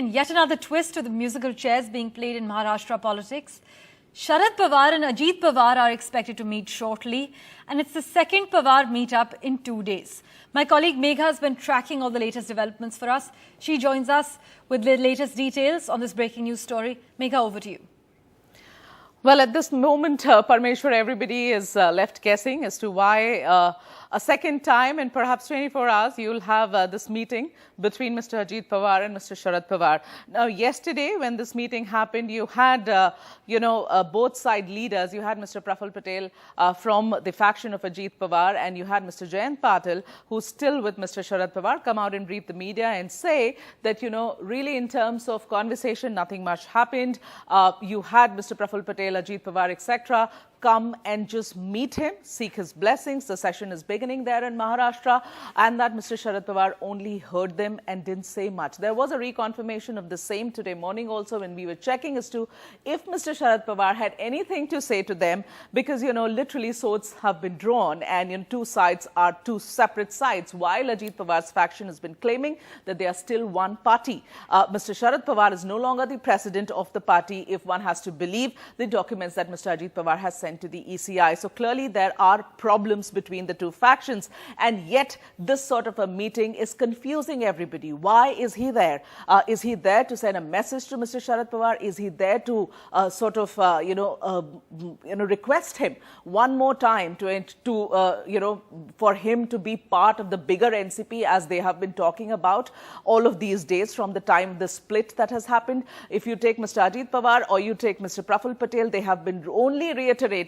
and yet another twist to the musical chairs being played in Maharashtra politics. Sharad Pawar and Ajit Pawar are expected to meet shortly, and it's the second Pawar meetup in 2 days. My colleague Megha has been tracking all the latest developments for us. She joins us with the latest details on this breaking news story. Megha, over to you. Well, at this moment, Parmeshwar, everybody is left guessing as to why a second time in perhaps 24 hours you'll have this meeting between Mr. Ajit Pawar and Mr. Sharad Pawar. Now, yesterday when this meeting happened, you had, both side leaders. You had Mr. Praful Patel from the faction of Ajit Pawar, and you had Mr. Jayant Patil, who's still with Mr. Sharad Pawar, come out and brief the media and say that, really in terms of conversation, nothing much happened. You had Mr. Praful Patel, Ajit Pawar, etc., come and just meet him, seek his blessings. The session is beginning there in Maharashtra, and that Mr. Sharad Pawar only heard them and didn't say much. There was a reconfirmation of the same today morning also when we were checking as to if Mr. Sharad Pawar had anything to say to them, because, literally swords have been drawn and two sides are two separate sides, while Ajit Pawar's faction has been claiming that they are still one party. Mr. Sharad Pawar is no longer the president of the party, if one has to believe the documents that Mr. Ajit Pawar has sent to the ECI. So clearly there are problems between the two factions, and yet this sort of a meeting is confusing everybody. Why is he there? Is he there to send a message to Mr. Sharad Pawar? Is he there to request him one more time for him to be part of the bigger NCP, as they have been talking about all of these days from the time the split that has happened? If you take Mr. Ajit Pawar or you take Mr. Praful Patel, they have been only reiterating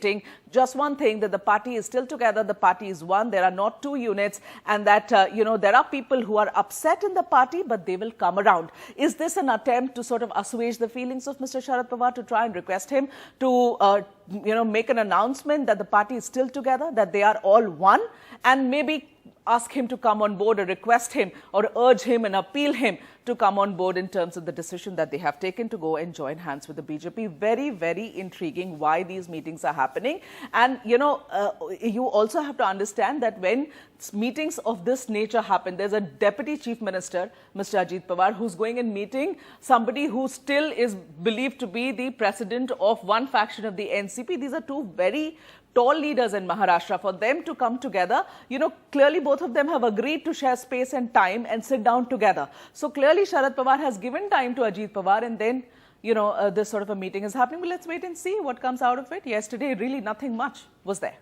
just one thing, that the party is still together, the party is one, there are not two units, and that, there are people who are upset in the party, but they will come around. Is this an attempt to sort of assuage the feelings of Mr. Sharad Pawar, to try and request him to, make an announcement that the party is still together, that they are all one, and maybe ask him to come on board, or request him or urge him and appeal him to come on board in terms of the decision that they have taken to go and join hands with the BJP. Very, very intriguing why these meetings are happening. And, you also have to understand that when meetings of this nature happen, there's a Deputy Chief Minister, Mr. Ajit Pawar, who's going and meeting somebody who still is believed to be the president of one faction of the NCP. These are two very tall leaders in Maharashtra. For them to come together, clearly both of them have agreed to share space and time and sit down together. So clearly Sharad Pawar has given time to Ajit Pawar, and then, this sort of a meeting is happening. But let's wait and see what comes out of it. Yesterday, really nothing much was there.